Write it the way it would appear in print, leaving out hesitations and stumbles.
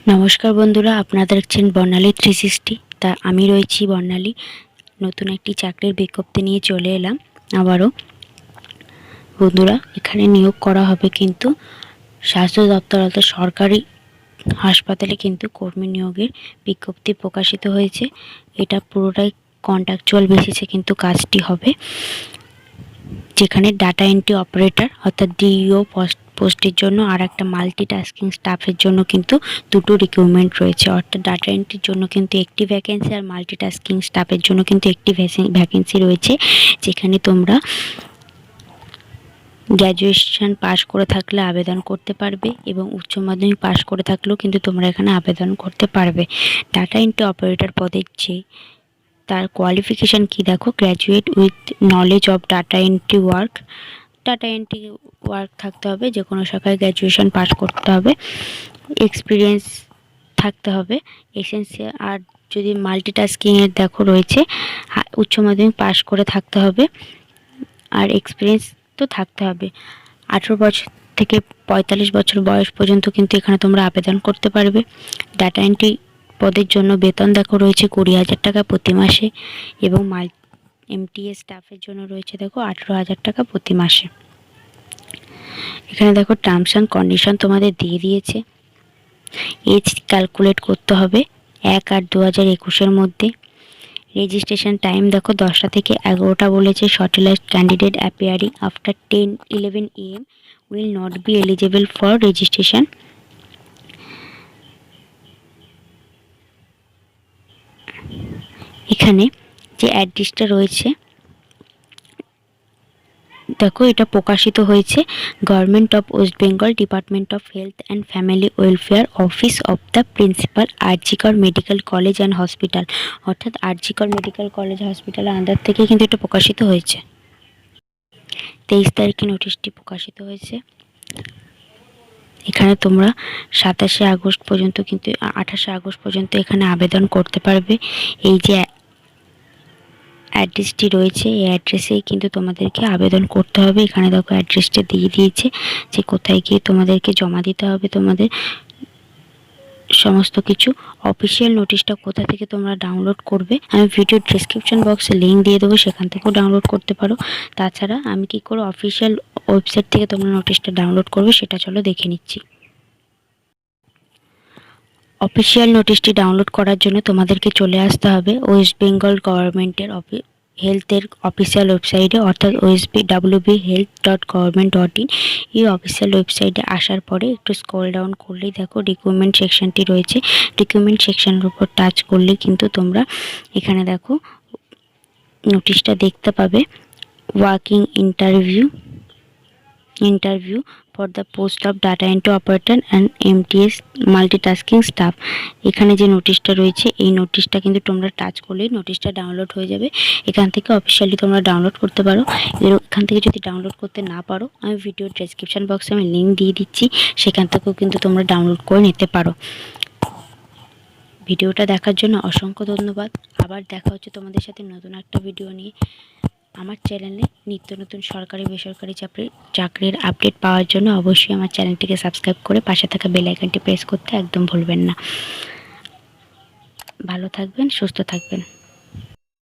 নমস্কার বন্ধুরা, আপনারা দেখছেন বর্ণালী 360। তা আমি রয়েছি বর্ণালী। নতুন একটি চাকরির বিজ্ঞপ্তি নিয়ে চলে এলাম আবারও। বন্ধুরা, এখানে নিয়োগ করা হবে কিন্তু স্বাস্থ্য দপ্তর অর্থাৎ সরকারি হাসপাতালে কিন্তু কর্মী নিয়োগের বিজ্ঞপ্তি প্রকাশিত হয়েছে। এটা পুরোটাই কন্ট্রাকচুয়াল বেসিসে কিন্তু কাজটি হবে, যেখানে ডাটা এন্ট্রি অপারেটর অর্থাৎ ডিইও পোস্টের জন্য আর একটা মাল্টিটাস্কিং স্টাফের জন্য কিন্তু দুটো রিক্রুটমেন্ট রয়েছে। অর্থাৎ ডাটা এন্ট্রির জন্য কিন্তু একটি ভ্যাকেন্সি আর মাল্টিটাস্কিং স্টাফের জন্য কিন্তু একটি ভ্যাকেন্সি রয়েছে, যেখানে তোমরা গ্র্যাজুয়েশন পাস করে থাকলে আবেদন করতে পারবে এবং উচ্চ মাধ্যমিক পাস করে থাকলেও কিন্তু তোমরা এখানে আবেদন করতে পারবে। ডাটা এন্ট্রি অপারেটর পদের যে তার কোয়ালিফিকেশান কি দেখো, graduate with knowledge of data entry work. Data entry work থাকতে হবে, যে কোনো শাখায় গ্র্যাজুয়েশন পাস করতে হবে, এক্সপিরিয়েন্স থাকতে হবে এসেন্সিয়াল। আর যদি মাল্টিটাস্কিংয়ের দেখো রয়েছে, উচ্চ মাধ্যমিক পাস করে থাকতে হবে আর এক্সপিরিয়েন্স তো থাকতে হবে। 18 বছর থেকে 45 বছর বয়স পর্যন্ত কিন্তু এখানে তোমরা আবেদন করতে পারবে। ডাটা এন্ট্রি পদের জন্য বেতন দেখো রয়েছে 20,000 টাকা প্রতি মাসে এবং এমটিএস স্টাফের জন্য রয়েছে দেখো 18,000 টাকা প্রতি মাসে। এখানে দেখো টার্মস অ্যান্ড কন্ডিশন তোমাদের দিয়ে দিয়েছে। এজ ক্যালকুলেট করতে হবে 1/8/2021 মধ্যে। রেজিস্ট্রেশন টাইম দেখো 10টা থেকে 11টা বলেছে। Shortlist candidate appearing after 10-11 AM will not be eligible for registration. এখানে যে অ্যাড্রেসটা রয়েছে দেখো, এটা প্রকাশিত হয়েছে government of West Bengal, department of health and family welfare, office of the principal, RG Kar medical college and hospital. অর্থাৎ আরজিকর মেডিকেল কলেজ হসপিটালের আন্ডার থেকে কিন্তু এটা প্রকাশিত হয়েছে। 23 তারিখে নোটিশটি প্রকাশিত হয়েছে। এখানে তোমরা 27শে আগস্ট পর্যন্ত কিন্তু 28শে আগস্ট পর্যন্ত এখানে আবেদন করতে পারবে। এই যে অ্যাড্রেসটি রয়েছে, এই অ্যাড্রেসেই কিন্তু তোমাদেরকে আবেদন করতে হবে। এখানে দেখো অ্যাড্রেসটা দিয়ে দিয়েছে যে কোথায় গিয়ে তোমাদেরকে জমা দিতে হবে তোমাদের সমস্ত কিছু। অফিসিয়াল নোটিশটা কোথা থেকে তোমরা ডাউনলোড করবে আমি ভিডিও ডেসক্রিপশন বক্সে লিঙ্ক দিয়ে দেবো, সেখান থেকেও ডাউনলোড করতে পারো। তাছাড়া আমি কি করে অফিসিয়াল ওয়েবসাইট থেকে তোমরা নোটিশটা ডাউনলোড করবে সেটা চলো দেখে নিচ্ছি। অফিসিয়াল নোটিশটি ডাউনলোড করার জন্য তোমাদেরকে চলে আসতে হবে ওয়েস্ট বেঙ্গল গভর্নমেন্টের হেলথের অফিসিয়াল ওয়েবসাইটে, অর্থাৎ wbhealth.government.in। এই অফিসিয়াল ওয়েবসাইটে আসার পরে একটু স্ক্রল ডাউন করলেই দেখো রিক্রুটমেন্ট সেকশনটি রয়েছে। রিক্রুটমেন্ট সেকশনের উপর টাচ করলে কিন্তু তোমরা এখানে দেখো নোটিশটা দেখতে পাবে। Working interview for the post of data entry operator and MTS multitasking staff. এখানে যে নোটিশটা রয়েছে এই নোটিশটা কিন্তু তোমরা টাচ করলেই নোটিশটা ডাউনলোড হয়ে যাবে। এখান থেকে অফিসিয়ালি তোমরা ডাউনলোড করতে পারো। এখান থেকে যদি ডাউনলোড করতে না পারো আমি ভিডিও ডেসক্রিপশন বক্সে আমি লিঙ্ক দিয়ে দিচ্ছি, সেখান থেকেও কিন্তু তোমরা ডাউনলোড করে নিতে পারো। ভিডিওটা দেখার জন্য অসংখ্য ধন্যবাদ। আবার দেখা হচ্ছে তোমাদের সাথে নতুন একটা ভিডিও নিয়ে। আমার চ্যানেলে নিত্য নতুন সরকারি বেসরকারি চাকরির আপডেট পাওয়ার জন্য অবশ্যই আমার চ্যানেলটিকে সাবস্ক্রাইব করে পাশে থাকা বেল আইকনটি প্রেস করতে একদম ভুলবেন না। ভালো থাকবেন, সুস্থ থাকবেন।